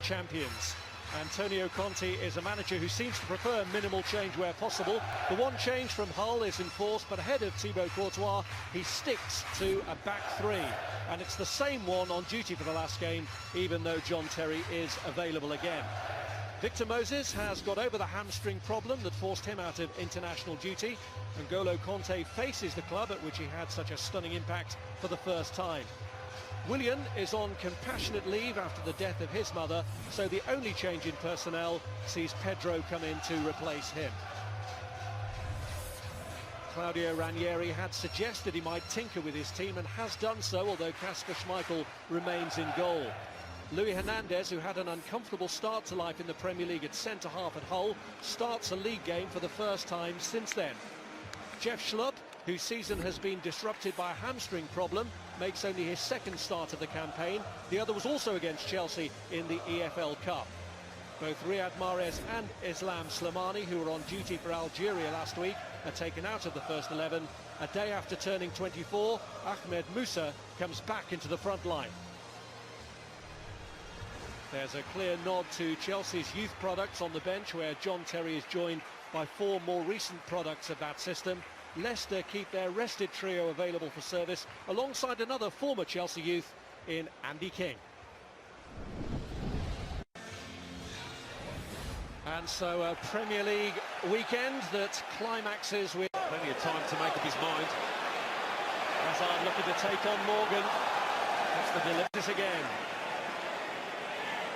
champions. Antonio Conte is a manager who seems to prefer minimal change where possible. The one change from Hull is enforced, but ahead of Thibaut Courtois, he sticks to a back three. And it's the same one on duty for the last game, even though John Terry is available again. Victor Moses has got over the hamstring problem that forced him out of international duty. N'Golo Conte faces the club at which he had such a stunning impact for the first time. Willian is on compassionate leave after the death of his mother, so the only change in personnel sees Pedro come in to replace him. Claudio Ranieri had suggested he might tinker with his team and has done so, although Kasper Schmeichel remains in goal. Luis Hernandez, who had an uncomfortable start to life in the Premier League at centre-half at Hull, starts a league game for the first time since then. Jeff Schlupp, whose season has been disrupted by a hamstring problem, makes only his second start of the campaign. The other was also against Chelsea in the EFL Cup. Both Riyad Mahrez and Islam Slimani, who were on duty for Algeria last week, are taken out of the first 11. A day after turning 24, Ahmed Musa comes back into the front line. There's a clear nod to Chelsea's youth products on the bench, where John Terry is joined by 4 more recent products of that system. Leicester keep their rested trio available for service alongside another former Chelsea youth in Andy King. And so a Premier League weekend that climaxes with plenty of time to make up his mind. Hazard looking to take on Morgan. That's the delivery again.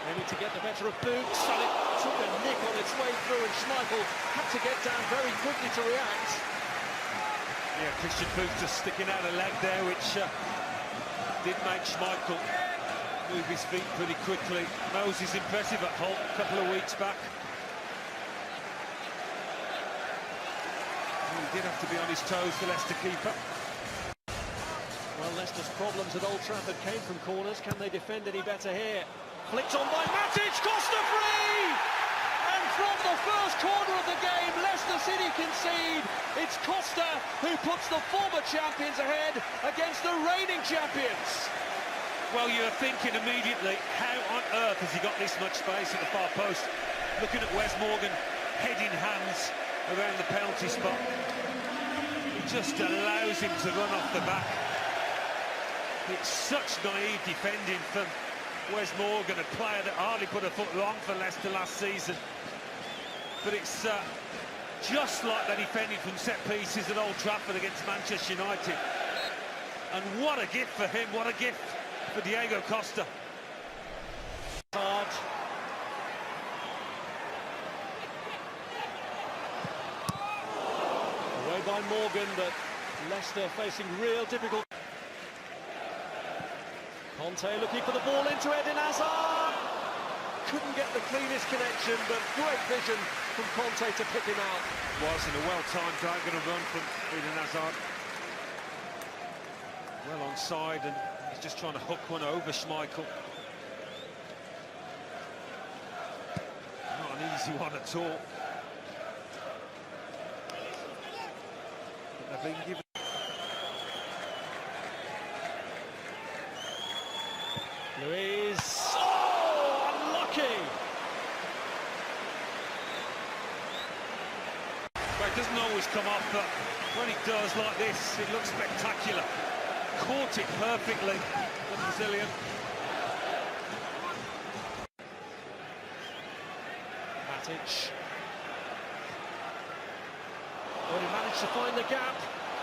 Maybe to get the better of Boots, and it took a nick on its way through, and Schmeichel had to get down very quickly to react. Yeah, Christian Boots just sticking out a leg there, which did make Schmeichel move his feet pretty quickly. Moses impressive at Hull a couple of weeks back. He did have to be on his toes, the Leicester keeper. Well, Leicester's problems at Old Trafford came from corners. Can they defend any better here? Flicked on by Matic, Costa free! And from the first corner of the game, Leicester City concede. It's Costa who puts the former champions ahead against the reigning champions. Well, you're thinking immediately, how on earth has he got this much space at the far post? Looking at Wes Morgan, head in hands around the penalty spot. He just allows him to run off the back. It's such naive defending from Wes Morgan, a player that hardly put a foot wrong for Leicester last season. But it's just like they defended from set pieces at Old Trafford against Manchester United. And what a gift for him, what a gift for Diego Costa. Hard. Away by Morgan, but Leicester facing real difficulty. Conte looking for the ball into Eden Hazard. Couldn't get the cleanest connection, but great vision from Conte to pick him out. Was in a well-timed diagonal run from Eden Hazard. Well onside, and he's just trying to hook one over Schmeichel. Not an easy one at all. But they've been given. Luis, oh, unlucky! Well, it doesn't always come off, but when it does like this, it looks spectacular. Caught it perfectly, the Brazilian. Matic. Oh, he managed to find the gap.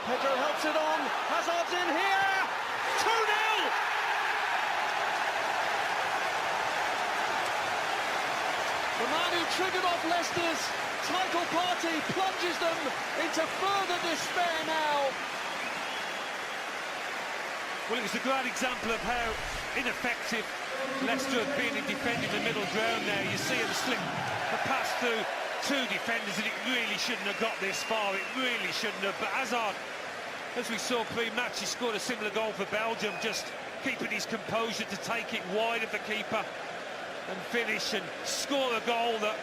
Pedro helps it on. Hazard's in here! 2-0! The man who triggered off Leicester's title party plunges them into further despair now. Well, it was a great example of how ineffective Leicester have been in defending the middle ground there. You see him slip a pass through 2 defenders, and it really shouldn't have got this far. It really shouldn't have. But Hazard, as we saw pre-match, he scored a similar goal for Belgium, just keeping his composure to take it wide of the keeper and finish and score a goal that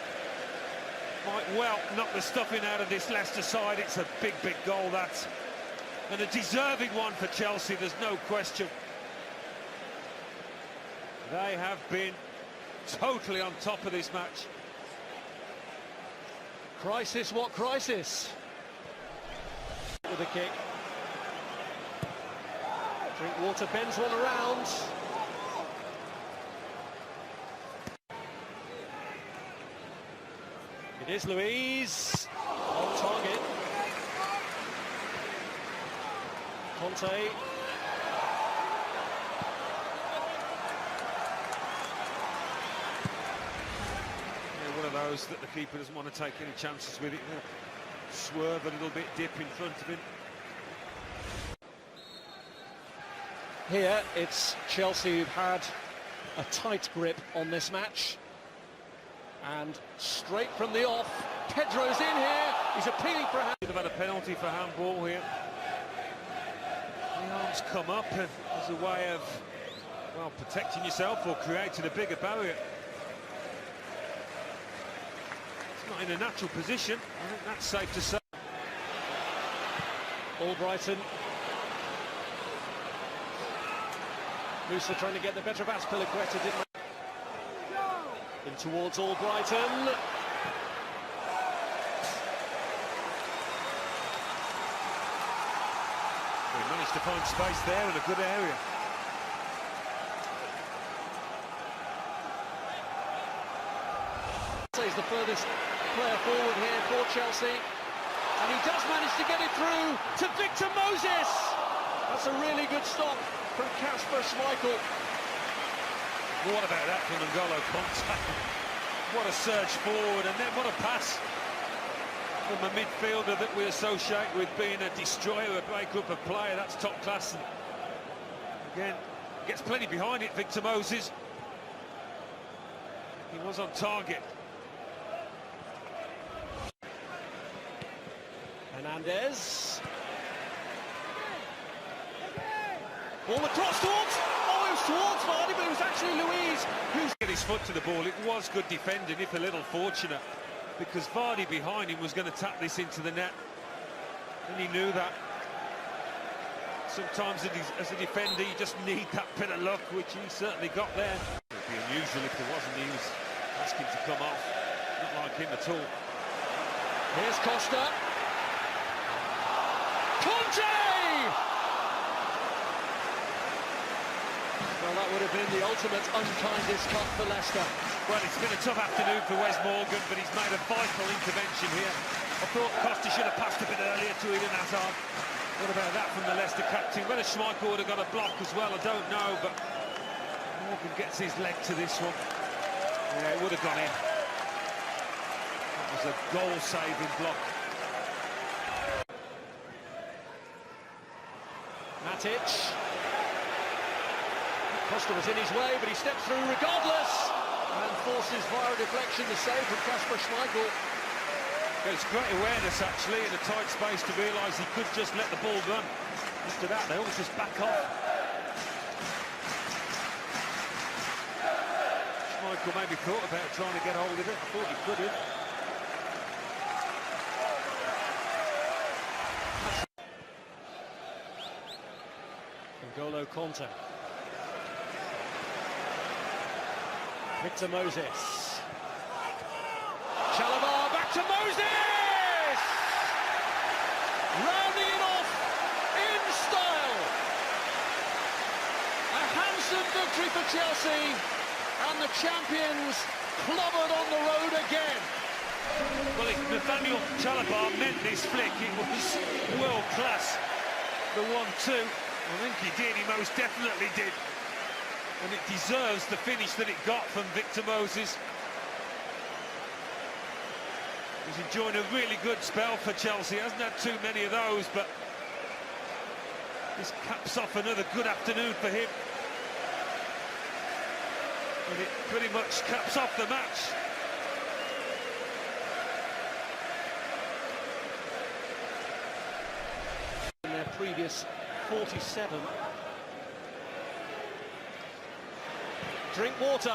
might well knock the stuffing out of this Leicester side. It's a big, big goal, that. And a deserving one for Chelsea, there's no question. They have been totally on top of this match. Crisis, what crisis? With a kick. Drinkwater bends one around. It is Luiz. On target. Conte. One of those that the keeper doesn't want to take any chances with it. Swerve a little bit, dip in front of him. Here it's Chelsea who've had a tight grip on this match. And straight from the off, Pedro's in here. He's appealing for a hand. They've had a penalty for handball here. The arms come up and as a way of, well, protecting yourself or creating a bigger barrier. Not in a natural position. I think that's safe to say. Albrighton. Musa trying to get the better of Azpilicueta, didn't he? In towards Albrighton. He managed to find space there in a good area. He's the furthest player forward here for Chelsea, and he does manage to get it through to Victor Moses. That's a really good stop from Kasper Schmeichel. Well, what about that from N'Golo Kanté? What a surge forward, and then what a pass from a midfielder that we associate with being a destroyer, a break-up, a player. That's top class. And again, gets plenty behind it, Victor Moses. He was on target. Hernandez. Ball across towards, oh, it was towards Vardy, but it was actually Luiz who's... Get his foot to the ball. It was good defending, if a little fortunate, because Vardy behind him was going to tap this into the net, and he knew that. Sometimes as a defender you just need that bit of luck, which he certainly got there. It would be unusual if there wasn't. He was asking to come off. Not like him at all. Here's Costa. Conte! Well, that would have been the ultimate unkindest cut for Leicester. Well, it's been a tough afternoon for Wes Morgan, but he's made a vital intervention here. I thought Costa should have passed a bit earlier to Eden Hazard. What about that from the Leicester captain? Whether Schmeichel would have got a block as well, I don't know, but Morgan gets his leg to this one. Yeah, it would have gone in. That was a goal-saving block. Matic. Costa was in his way, but he stepped through regardless and forces via a deflection the save from Kasper Schmeichel. It's great awareness, actually, in a tight space to realise he could just let the ball run. After that, they almost just back off. Schmeichel maybe thought about trying to get hold of it. I thought he could have. N'Golo Kanté. Victor Moses. Chalobah back to Moses! Rounding it off in style. A handsome victory for Chelsea, and the champions clobbered on the road again. Well, if Nathaniel Chalobah meant this flick, it was world class. The 1-2, I think he did, he most definitely did. And it deserves the finish that it got from Victor Moses. He's enjoying a really good spell for Chelsea. Hasn't had too many of those, but this caps off another good afternoon for him. And it pretty much caps off the match. In their previous 47. Drinkwater.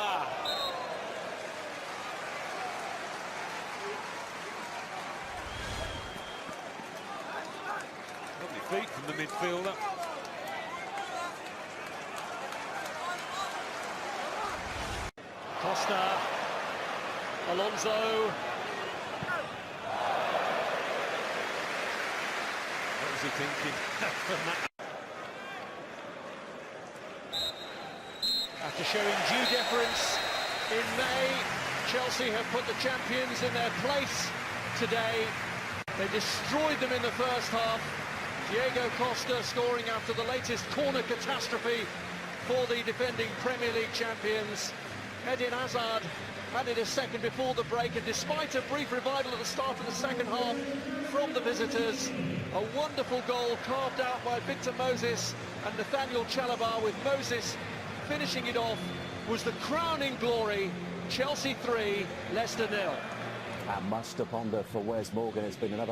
Lovely feet from the midfielder. Costa. Leicester. Alonso. What was he thinking? After showing due deference in May, Chelsea have put the champions in their place today. They destroyed them in the first half. Diego Costa scoring after the latest corner catastrophe for the defending Premier League champions. Eden Hazard added a second before the break, and despite a brief revival at the start of the second half from the visitors, a wonderful goal carved out by Victor Moses and Nathaniel Chalobah, with Moses finishing it off, was the crowning glory. Chelsea 3, Leicester 0. And much to ponder for Wes Morgan. It's been another